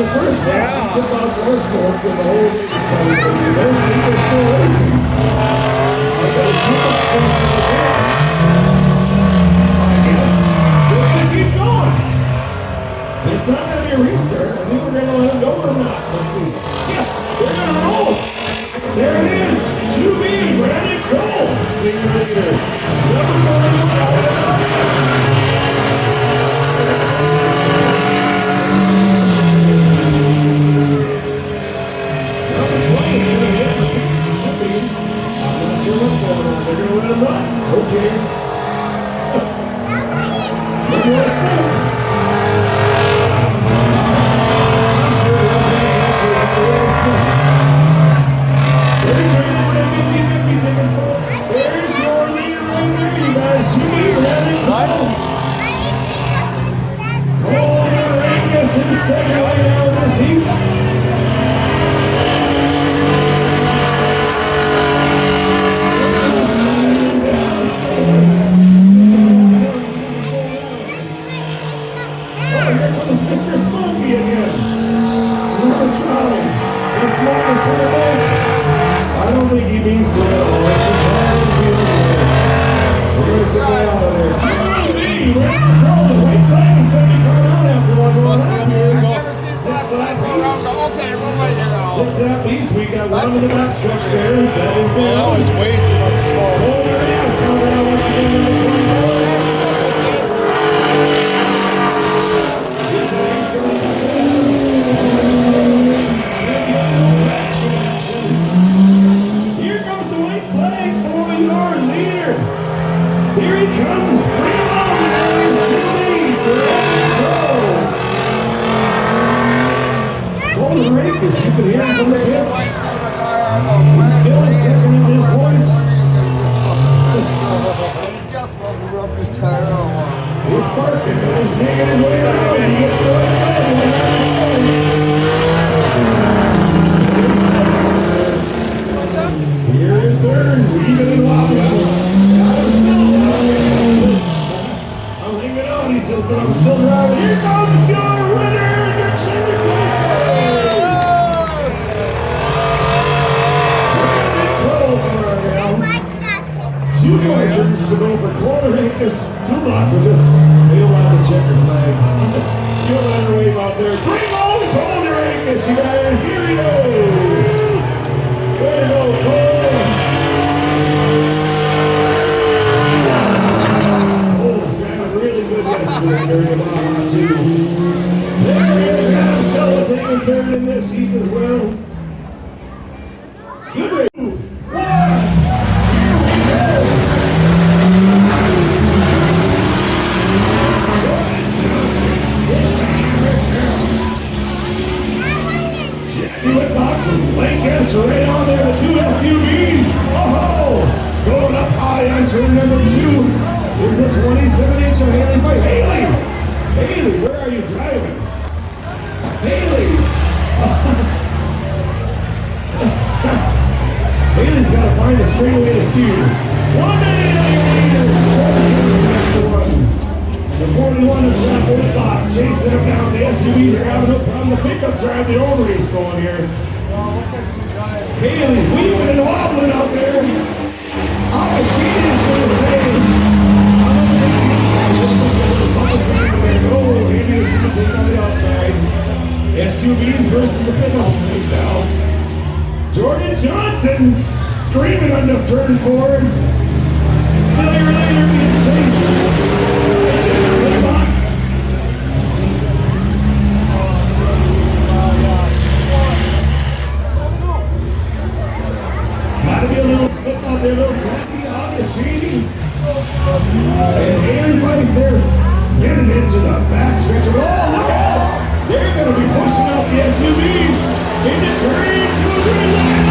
the first lap, he took out more smoke than the whole race. They're still racing. I got a 2 laps race in the pits. I guess they're going to keep going. There's not going to be a restart. I think we're going to let them go or not. Let's see. Yeah, they're going to roll. There it is. 2B, Brandon Kroll. Leader. Number 1. Sure what's going on. They're going to let him run. Okay. No more smoke. I'm sure it wasn't intentional, but there was smoke. There's your leader for the 50-50 tickets, folks. There's your leader right there, you guys. 2B, Brandon Kroll. Kroll and Rankus in second right now in this heat. Mr. Smokey again. Another try. The smoke is coming back. I don't think he means to at all. It's just how he feels there. We're going to get that out of there. 2B, Randy Kroll. The white flag is going to be coming out after one more lap here. 6 lap beats. 6 lap beats. We got one in the back stretch there. That is good. That was way too much smoke. Oh, there it is. Coming out once again. Number 24. Here he comes! Bring him on! There's 2B! Golden Rakers, you can hear him from the pits. He's still in second at this point. He's barking, but he's making his way around. He gets the right way. Here in third, even in wobbly. I'm hanging on, he says, but I'm still driving. Here comes your winner, your champion! Brandon Kroll coming around. 2 more turns to go for quarter acres. 2 lots of this. They'll allow the checker flag. You'll let her wave out there. Bring home quarter acres, you guys. Here we go. Way to go, Kroll. Yesterday during the Baja too. There he is, Adam Sella taking third in this heat as well. Good race. 1. Here we go. Jackie Whitlock from Lancaster right on there, the 2 SUVs. Oh, going up high on turn number 2. Is a 27-inch of Haley by Haley. Haley, where are you driving? Haley. Haley's got to find a straight way to steer. 1 The 41 of Jack Whitlock chasing him down. The SUVs are having no problem. The pickups are having the own race going here. Haley's weaving and wobbling out there. How is she going to say? Oh, he is going to take on the outside. SUVs versus the pickups right now. Jordan Johnson screaming on the turn 4. Still your leader being chased. Gotta be a little slip out there, a little tacky, August Cheney. And Haley Price there spinning into the back stretch. Oh, look out! They're going to be pushing out the SUVs into turn 2 to the left.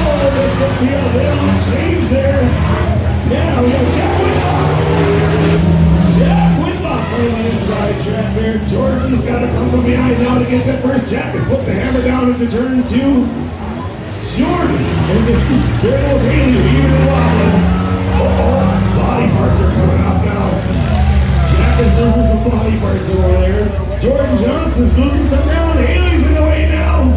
Oh, there's going to be a little change there. Now we got Jack Whitlock. Jack Whitlock on the inside track there. Jordan's got to come from behind now to get that first. Jack has put the hammer down into turn 2. Jordan, and there goes Haley, even and wobbling. Oh, body parts are coming off now. Jack Jack is losing some body parts over there. Jordan Johnson's losing some ground. Haley's in the way now.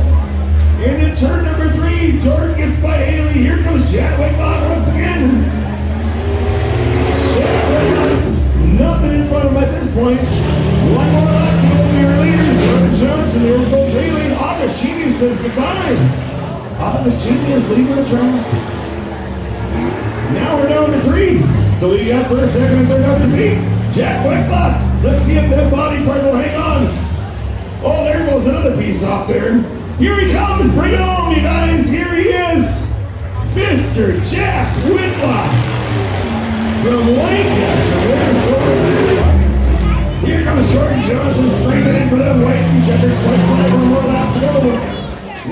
Into turn number 3. Jordan gets by Haley. Here comes Chad Whitlock once again. Nothing in front of him at this point. One more lap to go to your leader, Jordan Johnson. There goes Haley. Agostini says goodbye. Agostini is leaving the track. Now we're down to 3. So we got first, second, and third up to see. Jack Whitlock. Let's see if that body part will hang on. Oh, there goes another piece off there. Here he comes. Bring it on, you guys. Here he is. Mr. Jack Whitlock. From Lancaster, Minnesota. Here comes Jordan Johnson screaming in for them white and checkered white flag. One more lap to go.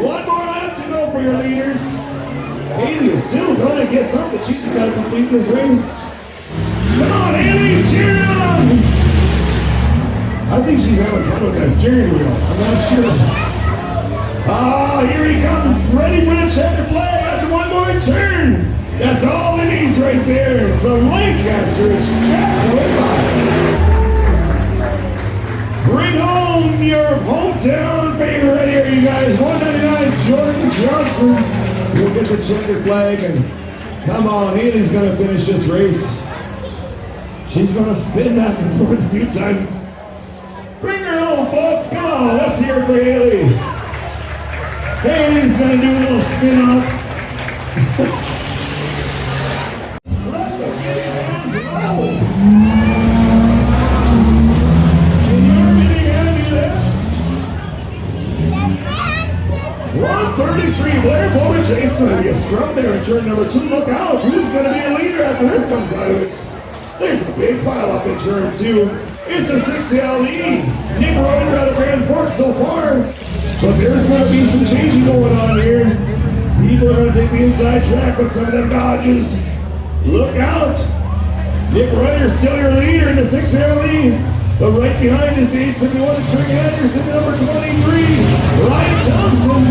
One more lap to go for your leaders. Haley is still going to get something. She's just got to complete this race. Come on, Haley, cheer on! I think she's having fun with that steering wheel. I'm not sure. Ah, here he comes, ready for the checkered flag after one more turn. That's all it needs right there. From Lancaster, it's Jack Whitlock. Bring home your hometown favorite here, you guys. 199, Jordan Johnson. We'll get the checkered flag, and come on, Haley's going to finish this race. She's going to spin back and forth a few times. Bring her home, folks. Come on, let's hear it for Haley. Haley's going to do a little spin up. It's going to be a scrum there in turn number 2. Look out. Who's going to be a leader after this comes out of it? There's a big pile up in turn 2. It's the 6L lead. Nick Reuter out of Grand Forks so far. But there's going to be some changing going on here. People are going to take the inside track with some of them dodges. Look out. Nick Reuter still your leader in the 6L lead. But right behind is the 871 Trey Anderson, number 23. Ryan Thompson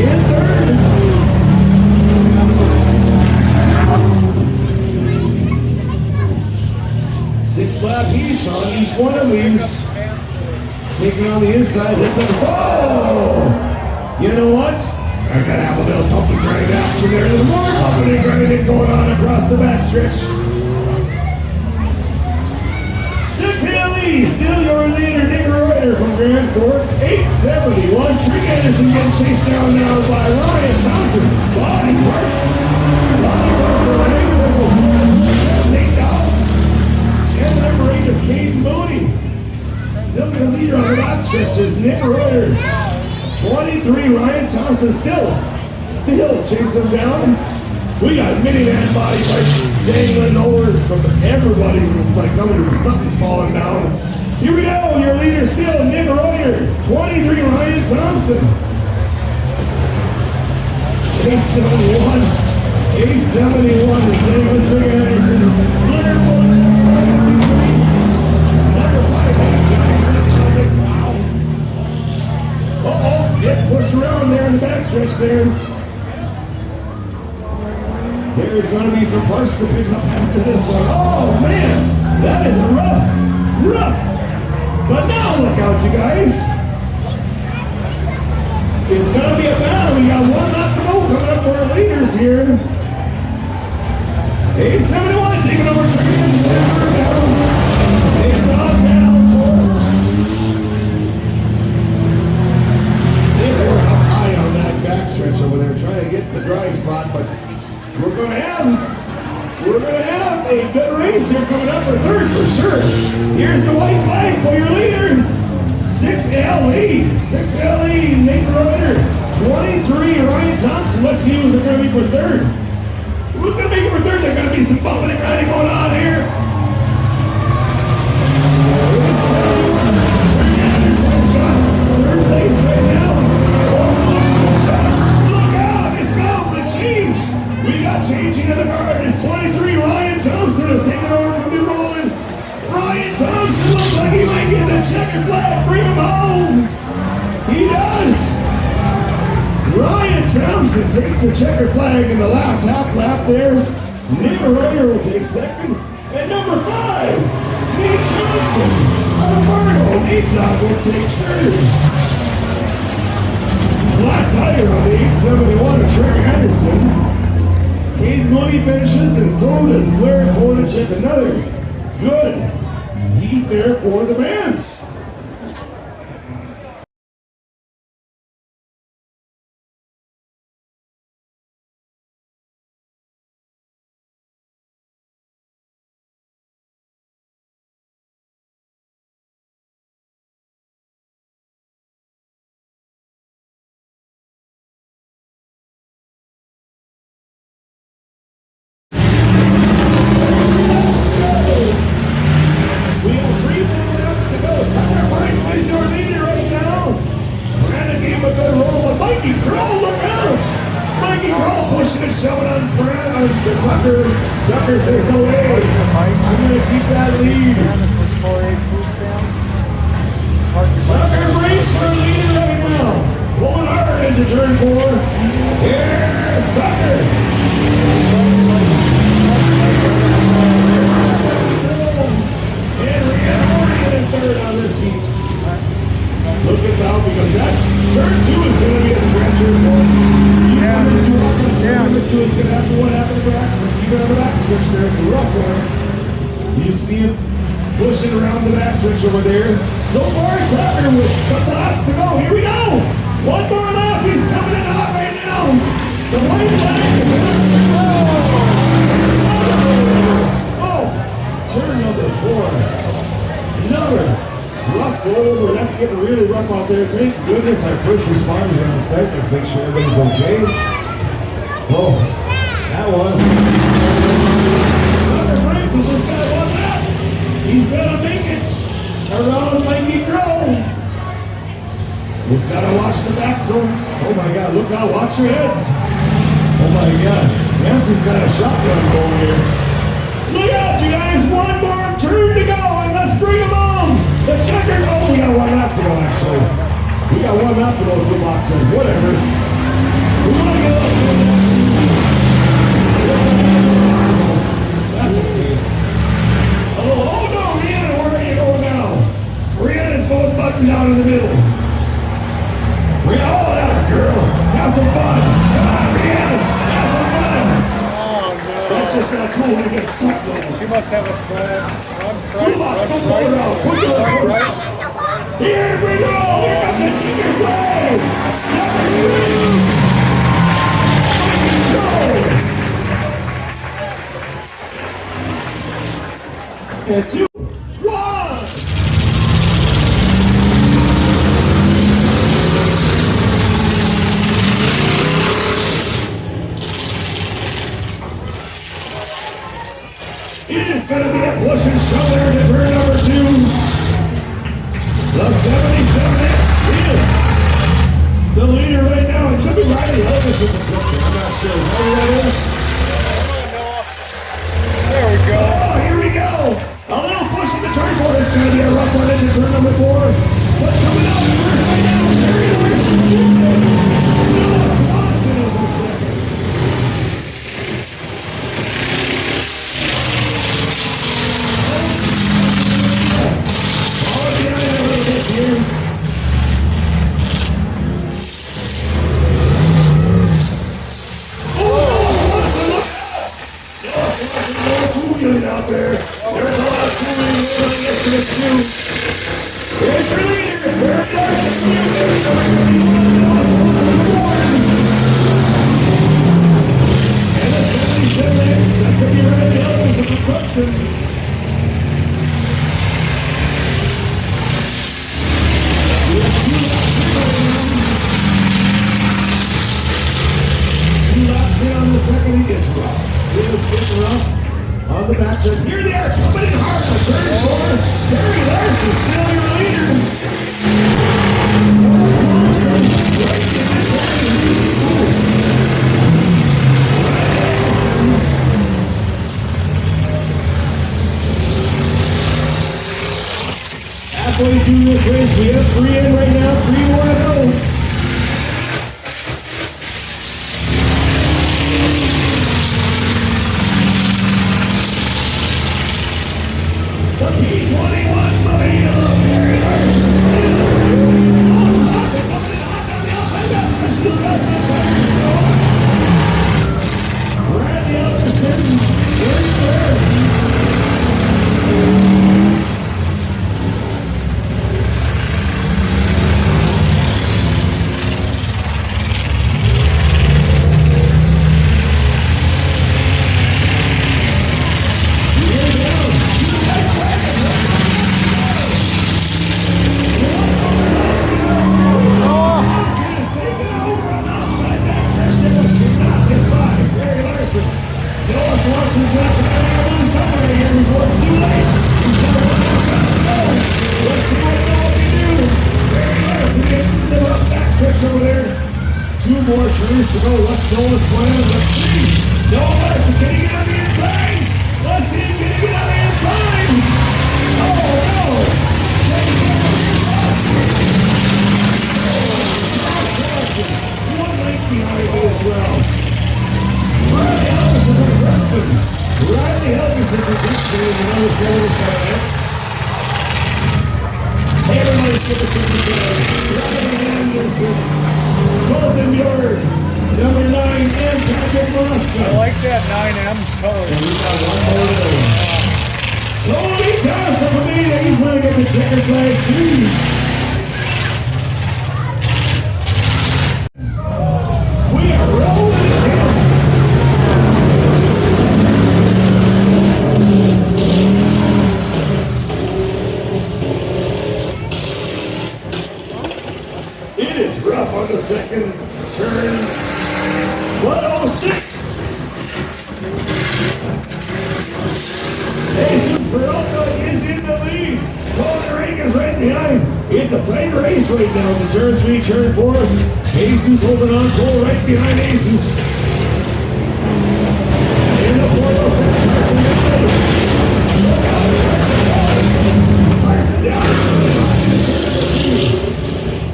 in third. 6 lap heats on each one of these. Taking on the inside, looks like it's, oh! You know what? I gotta have a little pump and grind action there. There's more pumping and grinding going on across the backstretch. 6LE, still your leader, Nick Reuter from Grand Forks. 871, Trey Anderson getting chased down now by Ryan Thompson. Body parts. Body parts are right. Nate Dow. And number 8 of Kate Mooney. Still the leader on the backstretch is Nick Reuter. 23, Ryan Thompson still chasing down. We got minivan body parts dangling over from everybody. It's like something's falling down. Here we go, your leader still, Nick Reuter. 23, Ryan Thompson. 871 is David Trey Anderson. Number 5, Nate Johnson. It's not a big foul. Uh-oh, get pushed around there in the backstretch there. There's going to be some parts to pick up after this one. Oh, man, that is a rough. But now look out, you guys. It's going to be a battle. We got one lap to go coming up for our leaders here. 871 taking over Trey Anderson down. Take it off now. They were up high on that backstretch over there trying to get the dry spot, but we're going to have a good race here coming up for third for sure. Here's the white flag for your leader. 6LE, Nate Reuter. 23, Ryan Thompson. Let's see who's going to be for third. Who's going to make it for third? There's going to be some bumping and grinding going on here. Trey Anderson's got third place right now. Look out, it's going to change. We got changing in the guard. It's 23, Ryan Thompson is taking over from New Roland. Ryan Thompson looks like he might get the checkered flag. Bring him home. He does. Ryan Thompson takes the checkered flag in the last half lap there. Nick Reuter will take second. And number 5, Nate Johnson. Nate Dogg will take third. Flat tire on the 871 of Trey Henderson. Cade Mooney finishes, and so does Blair Kornichek. Another good heat there for the Vans. Tucker says, no way, I'm going to keep that lead. That says 4-8 food stamp. Tucker breaks for leader right now. Pulling hard into turn 4. Here's Tucker. And Rihanna in third on this heat. Look at that, because that turn 2 is going to be a treacherous one. Turn 2 is going to happen what happened to Braxton. Even on the back switch there, it's a rough one. You see him pushing around the back switch over there. So far, Tucker with a couple laps to go. Here we go. One more lap. He's coming in hot right now. The white flag is in. Oh, turn number 4. Another rough over. That's getting really rough out there. Thank goodness our first responders are on site. Let's make sure everything's okay. Oh, that was. Tucker Briggs has just got one lap. He's gonna make it around Mikey Crow. He's gotta watch the back zones. Oh my God, look out, watch your heads. Oh my gosh, Nancy's got a shotgun going here. Look out, you guys, one more turn to go, and let's bring them home. The checker, oh, we got one lap to go actually. We got one lap to go, to box says, whatever. We wanna get lots of action. That's okay. Oh no, Rihanna, where are you going now? Rihanna's going button down in the middle. Rihanna, oh, that girl. Have some fun. Come on, Rihanna. Have some fun. Oh, no. That's just not cool when you get stuck though. She must have a flat. Run front. Two box, go forward out. Quick to the course. Here we go. Here comes the chicken play. And 2, 1. It is going to be a push and shove there to turn number 2. The 77X is the leader right now. It could be Riley Elvis in the picture. I'm not sure. Is that who that is? There we go. Oh, here we go. A little push in the turn 4. It's going to be a rough one into turn number 4. But coming out first right now is Barry Larson. Noah Swanson is in second. Oh, behind a little bit here. Oh, Noah Swanson, look out! Noah Swanson, a little two-wheeling out there. There's a lot of two-wheeling going yesterday, too. Here's your leader, Barry Larson. Noah Swanson, and the 77X, that could be right the others of the Buxton. On the second, he gets rough. It was getting rough on the backside. Here they are coming in hard for turn 4. Barry Larson still your leader. Noah Swanson right behind Barry. Halfway through this race, we have 3 in right now, 3 more to go. The P21 Baja more turns to go. What's Noah's plan? Let's see. Noah, is he getting it on the inside? Let's see him getting it on the inside. Oh, no. One length behind as well. Riley Ellison from Preston. Riley Ellison from Preston in another 7 seconds. Everybody's getting the ticket. Riley Anderson. Colton Yard. Number 9, and Patrick Maraska. I like that 9M's color. And we got one more to go. Cody Thompson from Ada. He's going to get the checkered flag too. We are rolling again. It is rough on the second turn. 106. Jesus Peralta is in the lead. Colton is right behind. It's a tight race right now. The turn 3, turn 4. Jesus holding on. Cole right behind Jesus. In the 406, Carson down. Look out, Carson down.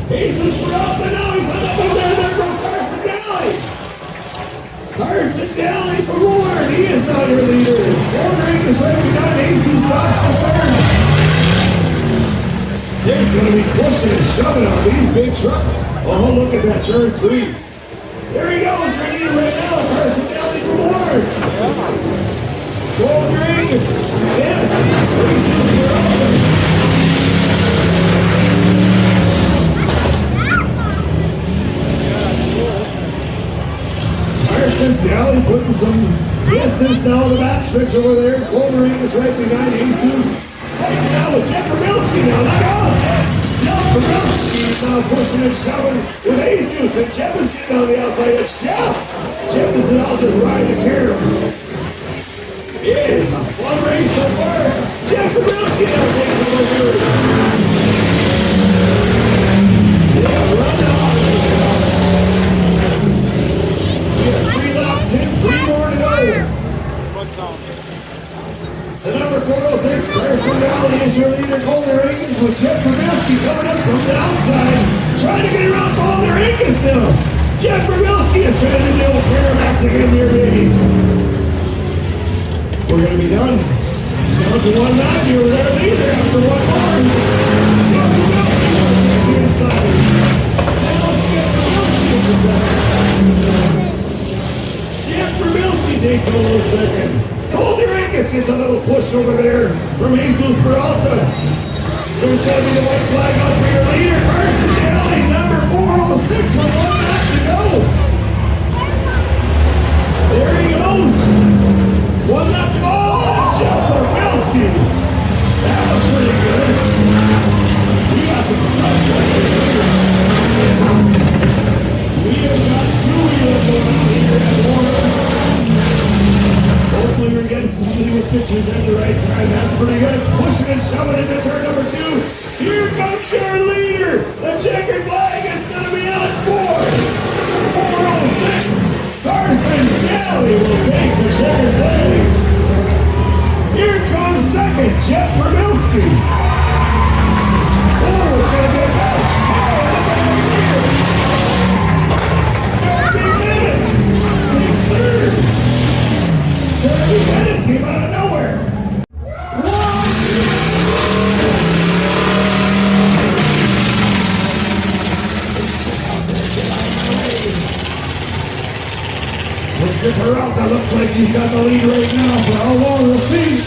Jesus Peralta now. He's on the move there. There goes Carson Daly. Carson Daly for Ward. He is not your leader. Colton is right behind. Jesus drops the third. There's going to be pushing and shoving on these big trucks. Oh, look at that turn 3. There he goes, right here, right now. Carson Daly for Ward. Gold rings. Yeah. Races for all. Carson Daly putting some distance now on the back stretch over there. Gold rings right behind Jesus. Fighting now with Jeff Pavelski now, not off. Jeff Pavelski is now pushing and shoving with Jesus, and Jeff is getting on the outside edge. Jeff is now just riding the carry. It is a fun race so far. Jeff Pavelski now takes it over. Yeah, run off. We have 3 laps in, 3 more to go. What's on? The number 406, Carson Daly is your leader. Colton Regas with Jeff Pavelski coming up from the outside. Trying to get around Colton Regas now. Jeff Pavelski is trying to do a paramactic in here, baby. We're going to be done. Down to 1 lap here with our leader after 1 more. Jeff Pavelski takes the inside. Now Jeff Pavelski is the second. Jeff Pavelski takes a little second. Colton Regas gets a little push over there from Jesus Peralta. There's got to be the white flag up for your leader. Carson Daly, number 406 with 1 lap to go. There he goes. 1 lap to go. Oh, Jeff Pavelski. That was pretty good. We got some stuff right there too. We have got 2 wheels going on here at Warner. Hopefully we're getting somebody with pictures at the right time. That's pretty good. Pushing and shoving into turn number 2. Here comes your leader. The checkered flag is going to be on 406. Carson Daly will take the checkered flag. Here comes second, Jeff Pavelski. Oh, it's going to be a battle. Oh, 30 minutes. Takes third. 30 minutes came out of nowhere. Mr. Peralta looks like he's got the lead right now. For how long, we'll see.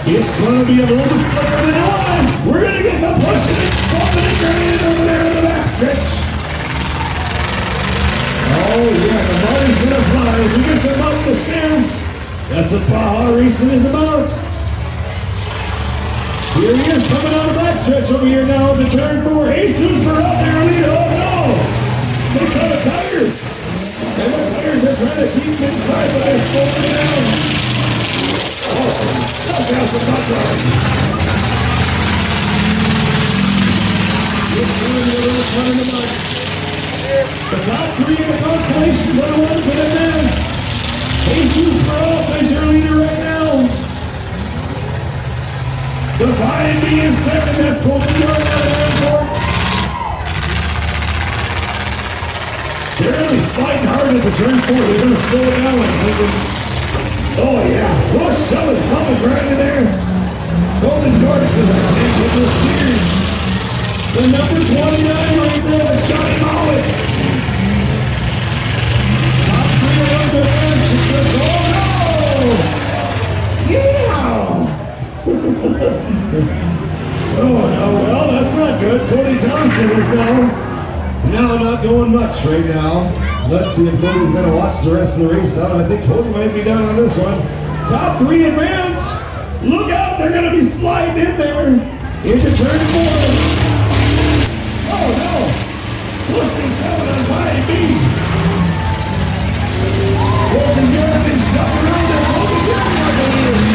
It's going to be a little bit slicker than it was. We're going to get some pushing and bumping and grinding over there in the backstretch. Oh yeah, the mud is gonna fly. If we get some up the stairs, that's what Baja racing is about. Here he is coming on the backstretch over here now to turn 4. Jesus Peralta there lead. Oh no! Takes out a tire. And the tires are trying to keep him inside, but they're slowing down. Oh, does have some butt drag. It's going a little Let's run in the mud. The top three in the consolations are the ones that advance. Jesus Peralta is your leader right now. The 5B is 7. That's Golden Yard out of airports. They're really sliding hard at the turn 4. They're going to slow it down. Oh yeah, push, shove it, pumping right in there. Golden Yard says, I can't get this steer. The number 29 right there is Johnny Mollitz. Top 3 of the fence. It's just, oh no! Yeah! Oh no, well that's not good. Cody Thompson is now not going much right now. Let's see if Cody's going to watch the rest of the race out. I think Cody might be down on this one. Top 3 advance. Look out, they're going to be sliding in there into turn 4. Oh no! Pushing 7 on 5B. Golden Yard is shoving around there. Golden Yard not going to win.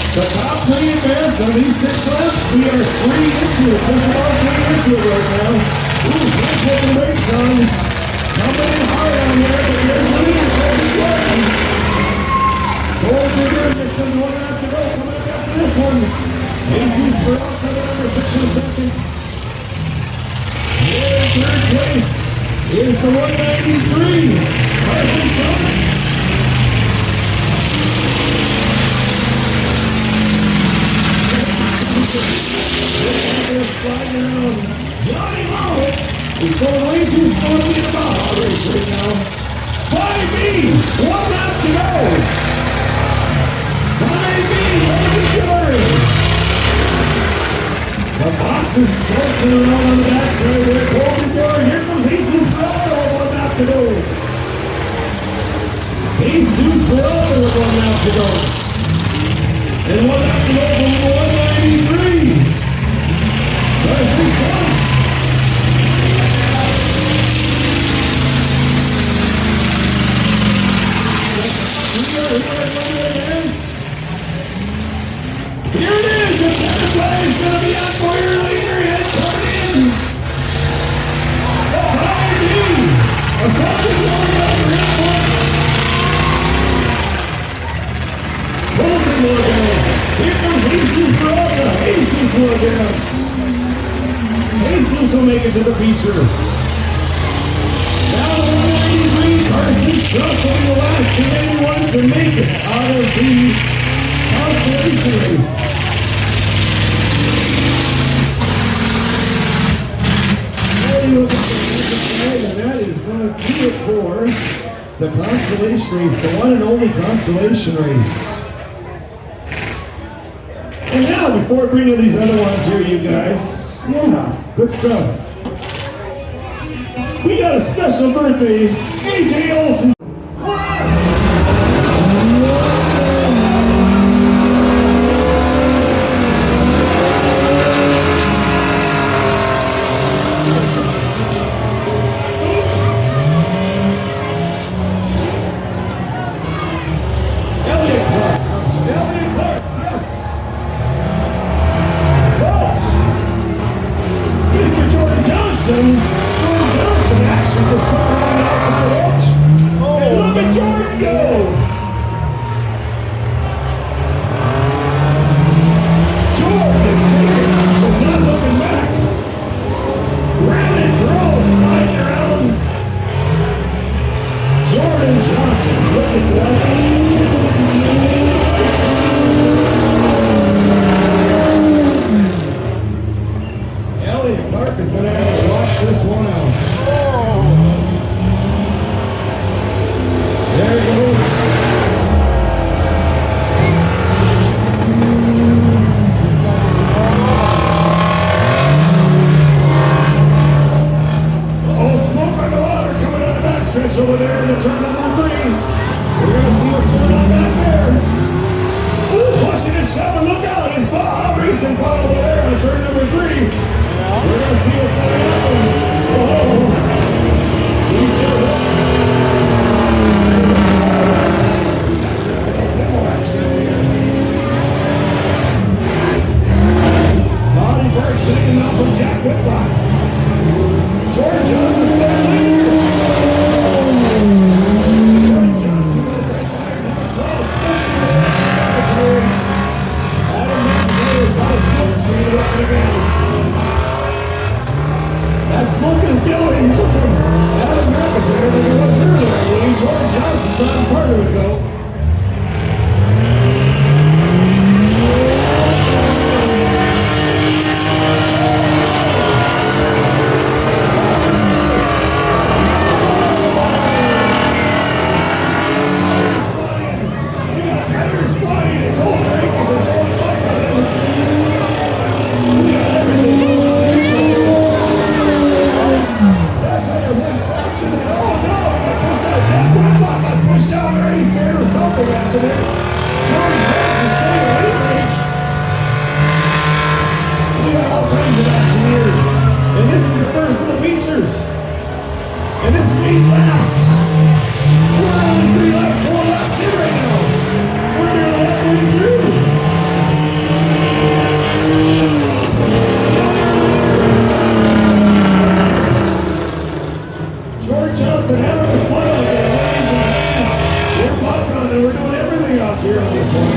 The top 3 advance on these 6 laps. We are 3 into it. Just about 3 into it right now. Ooh, can't put the brakes on. Coming in hard on there, but there's a leader for the Gordon. Golden Yard is going to one lap to go. Coming up after this one. Jesus Peralta, the number 6 in seconds. In third place is the 193. Carson Schultz. Sliding around. Johnny Mollitz is going way too slowly in the Baja race right now. 5B, 1 lap to go. 5B, Golden Yard. The box is dancing around on the backside there. Golden Yard, here comes Jesus Peralta with 1 lap to go. Jesus Peralta with 1 lap to go. And 1 lap to go from the 193. Carson Schultz. Here it is, the center play is going to be on for your leader and coming in. Behind you, across the over airports. Golden Morgans. Here comes Jesus Peralta. Jesus Morgans. Jesus will make it to the feature. Now the 193, Carson Schultz will be the last Canadian one to make it out of the consolation race. And that is going to do it for the consolation race, the one and only consolation race. And now, before I bring in these other ones here, you guys, yeah, good stuff. We got a special birthday, AJ Olsen. Jordan Johnson actually just took around the outside edge. Oh. And look at Jordan go! Jordan is taking but not looking back. Round and throw, sliding around. Jordan Johnson looking well. Elliott Clark is going to have to watch this one out. There he goes. Oh, smoke on the water coming out of that stretch over there in the turn number 3. We're going to see what's going on back there. Ooh, pushing and shoving. Look out. It's Baja racing car over there in turn number 3. We're going to see what's going on. that whiplash. Jordan Johnson's back leader. Jordan Johnson goes right by number 12. Adam McIntyre's got a smoke screen around again. That smoke is billowing from Adam McIntyre like it was earlier. I believe Jordan Johnson's not part of it though. And this is 8 laps. We're only 3 laps, 4 laps in right now. We're nearly halfway through. George Johnson having some fun out there. We're bucking on it. We're doing everything out here on this one.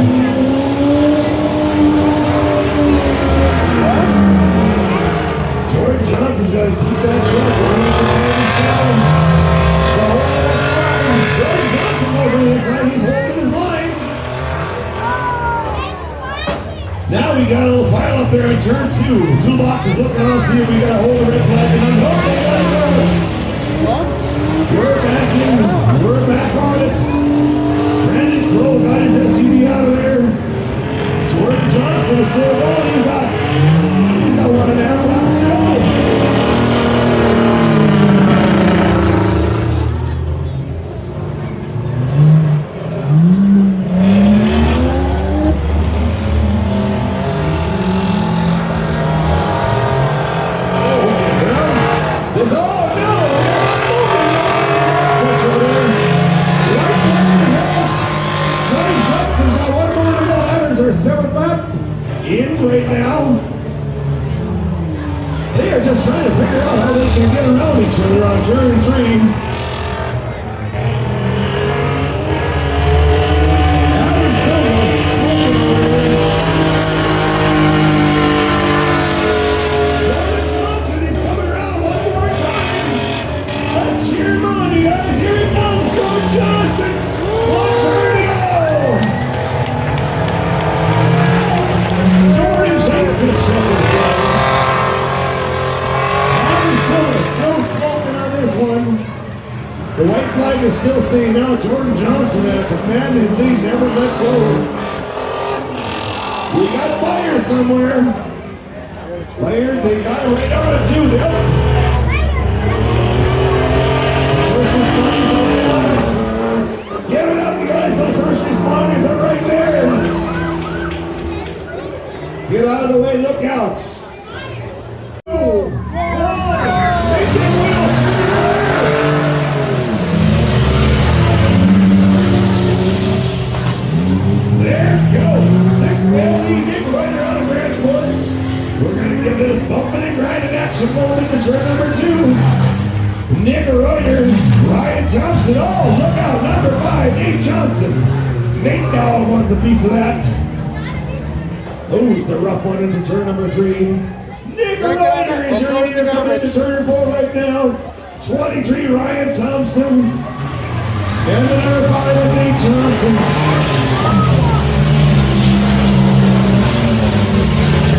George Johnson's got to keep that truck running. George Johnson over the inside, he's holding his line. Now we got a little pile up there in turn 2. 2 boxes looking on, see if we got to hold the red flag. And I'm We're back in. We're back on it. Brandon Crow got his SUV out of there. Jordan Johnson is still going. He's got 1.5 laps to go. Right now, they are just trying to figure out how they can get around each other on turn 3. Adam Silva's smoking over Jordan Johnson is coming around one more time. Let's cheer him on, you guys. Here he comes, Jordan Johnson. 1 turn to go. Jordan Johnson Adam Silva still smoking on this one. The white flag is still staying out. Jordan Johnson at a commanding lead, never let go. We got fire somewhere. Fire, they got it right on it too. Yep. First responders on the others. Give it up, you guys. Those first responders are right there. Get out of the way, look out. There goes 6th LD Nick Ryder out of Grand Ports. We're going to give it a bumping and grinding action going into turn number 2. Nick Ryder, Ryan Thompson, oh, look out, number 5, Nate Johnson. Nate Dowd wants a piece of that. Oh, it's a rough one into turn number 3. Nick Ryder is your leader coming into turn 4 right now. 23, Ryan Thompson. And the number 5, Nate Johnson.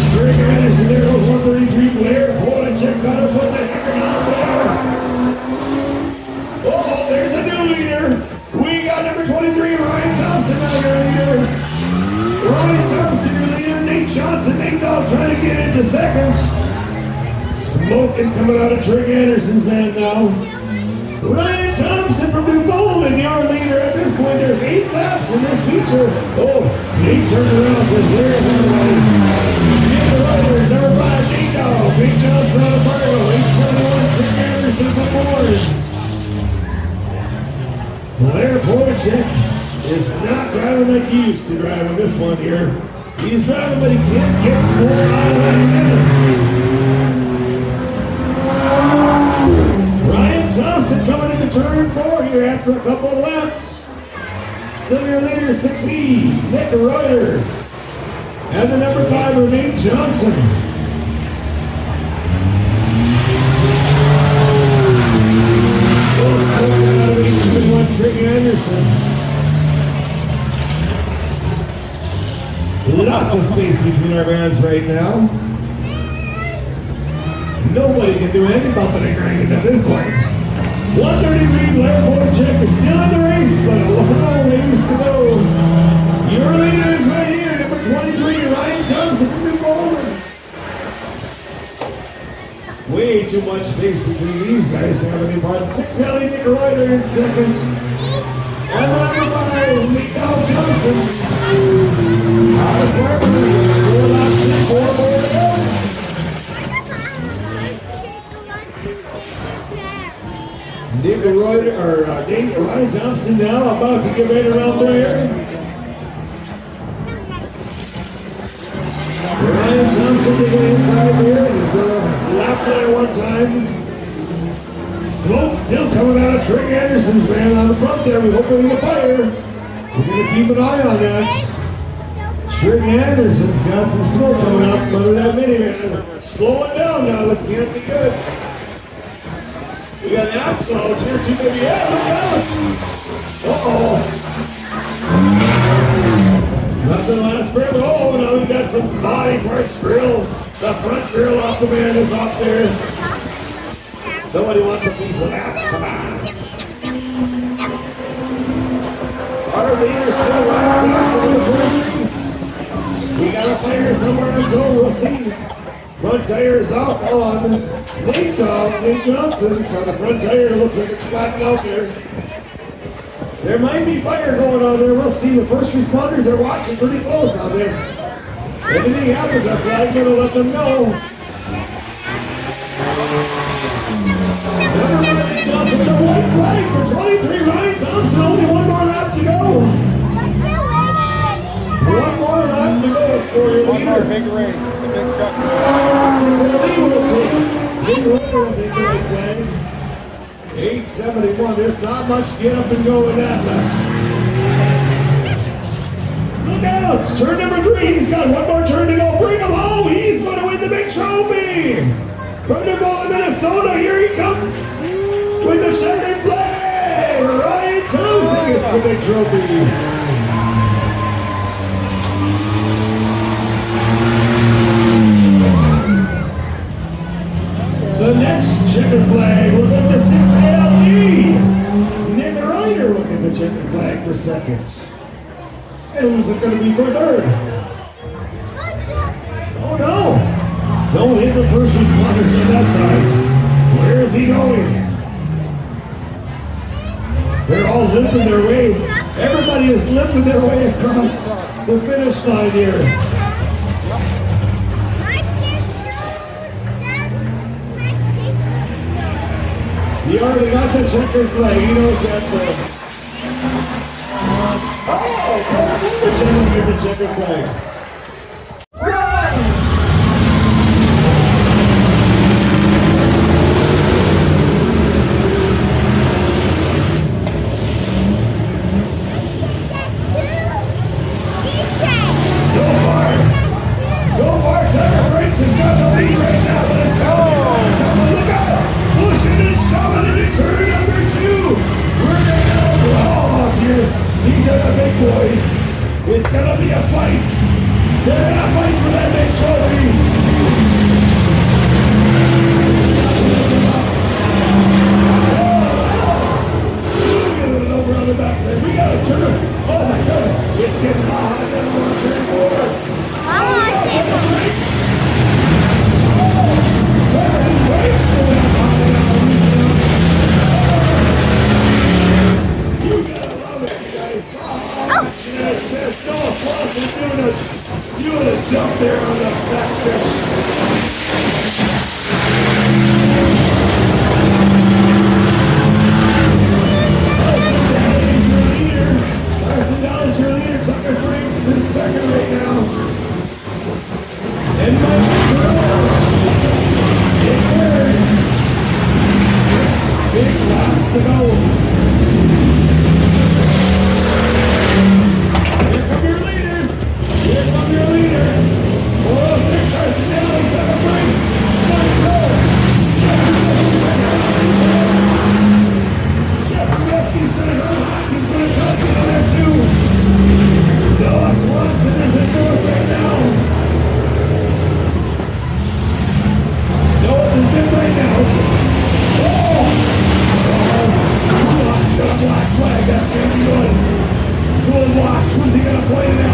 Strick Anderson, there goes 133, Blair. Polacek, gotta put the hecker on Blair. Oh, there's a new leader. We got number 23, Ryan Thompson, now your leader. Ryan Thompson, your leader. Nate Johnson, Nate Dogg trying to get into seconds. Smoking coming out of Trick Anderson's van now. Ryan Thompson from New Golden, your leader at this point. There's 8 laps in this feature. Oh, Nate turned around and says, where's everybody? Get the rider, number 5, Nate Dogg. Big Johnson out of Fargo. 871, Trick Anderson from Ward. Blair Polacek is not driving like he used to drive on this one here. He's driving, but he can't get more out of that minute. Still your leader, 6E, Nick Reuter. And the number 5, Renee Johnson. Trick Anderson. Lots of space between our bands right now. Nobody can do any bumping and grinding at this point. 133 Blair Wojcik is still in the race, but a long ways to go. Your leader is right here, number 23, Ryan Thompson from New Poland. Way too much space between these guys to have any fun. 6 Ellie Nick Reuter in second. And the number 5, Miguel Johnson. Out of Farmers, 4 laps in, 4 more to go. Nick Reuter, Ryan Thompson now about to get right around there. Ryan Thompson to the inside here. He's going to lap there one time. Smoke still coming out of Trick Anderson's van on the front there. We hope we get fire. We're going to keep an eye on that. Trick Anderson's got some smoke coming out from under that minivan. Slow it down now. This can't be good. We got an outslow here too, baby. Yeah, look out. Uh-oh. Nothing last grip. Oh, now we got some body parts grill. The front grill off the van is off there. Nobody wants a piece of that. Come on. Our leader still rides off from the corner. We got a fire somewhere until we'll see. Front tire is off on Nate Johnson. So the front tire looks like it's flattened out there. There might be fire going on there. We'll see. The first responders are watching pretty close on this. If anything happens, our flag going to let them know. Number 5, Johnson with a white flag for 23. Ryan Thompson, only one more lap to go. One more lap to go for your One more leader. big race. The big truck. 6 LE will take. Big Reuter will take the white flag. 871. There's not much get up and go with that left. Look out! It's turn number 3. He's got one more turn to go. Bring him home. He's going to win the big trophy. From Nevada, Minnesota, here he comes with the checkered flag. Ryan Thompson gets the big trophy. The next checkered flag will go to 6 LE. Nick Reuter will get the checkered flag for second. And who's it going to be for third? Oh no! Don't hit the first responders on that side. Where is he going? They're all limping their way. Everybody is limping their way across the finish line here. He already got the checkered flag. He knows that's a... Oh! The checkered get the checkered flag. So far, Tiger Breaks has got the lead right now, but it's got to be Ryan Thompson. Look out! Pushing and shoving into turn number 2. We're going to blow out here. These are the big boys. It's going to be a fight. in right now. Oh! He's got a black flag. That's gonna be good. Two blocks. Who's he gonna point it at?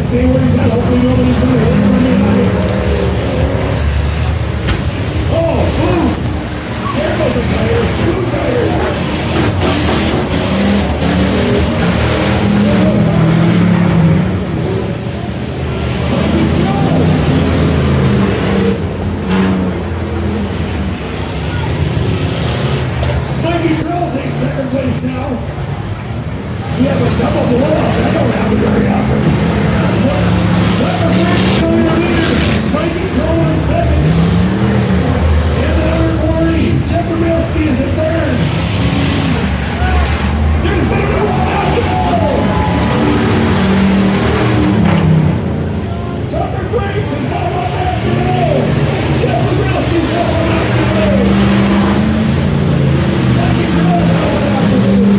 Stay where he's at. Hopefully nobody's going to hit him on the line. Oh, boom! There goes the tire. Two tires. Mikey Krill takes second place now. We have a double blowout. That don't happen very often. Trevor Brooks going to lead. Mikey Krill in second. And number 40, Jeff Romilski is in third. There's number one out there. Tucker Franks has got one back to go. Jeff Romilski's got one out to go. Mikey Krill's got one out to go.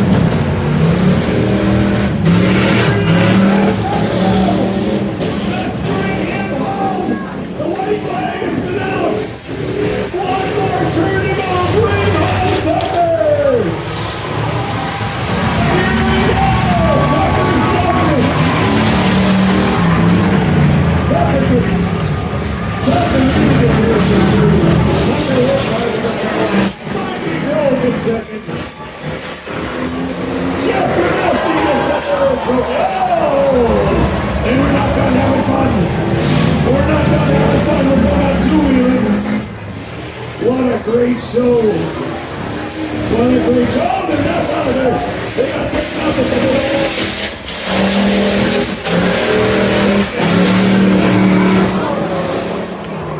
Great show. What a great show. Oh, they're not out of there. They got picked up at the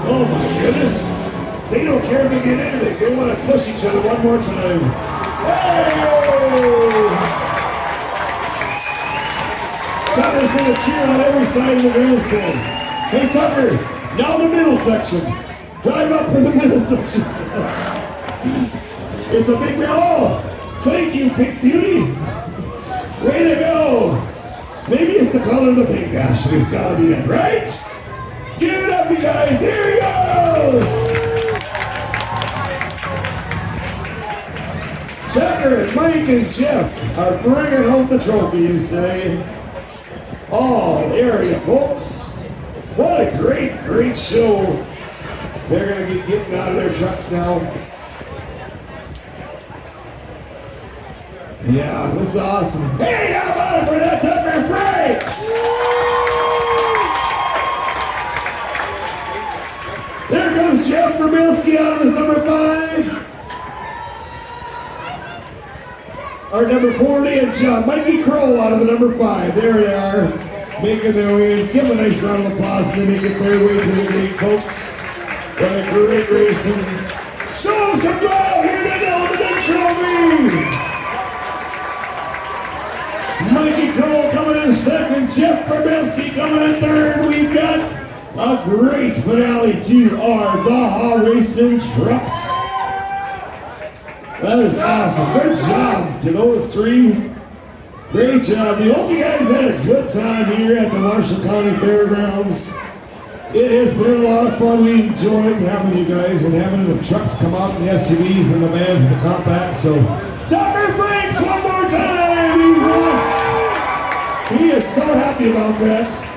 Oh my goodness. They don't care if they get anything. They want to push each other one more time. Hey! Tucker's going to cheer on every side of the grandstand. Hey Tucker, now the middle section. Drive up for the middle section. It's a big man. Oh, thank you, Pink Beauty. Way to go. Maybe it's the color of the pink. Actually, it's got to be it, right? Give it up, you guys. Here he goes. Tucker and Mike and Jeff are bringing home the trophies today. All area folks. What a great, great show. They're going to be getting out of their trucks now. Yeah, this is awesome. Hey, how about it for that Tucker Franks? There comes Jeff Romilski out of his number 5. Our number 40 and Mikey Kroll out of the number 5. There they are, making their way. Give them a nice round of applause and they make it their way to the gate, folks. What a great racing. Show them some love. Here they go with the big trophy. Mikey Kroll coming in second. Jeff Romilski coming in third. We've got a great finale to our Baja Racing trucks. That is awesome. Good job to those three. Great job. We hope you guys had a good time here at the Marshall County Fairgrounds. It has been a lot of fun. We enjoyed having you guys and having the trucks come out, and the SUVs and the vans and the compacts. So, Tucker Franks one more time. He is so happy about that.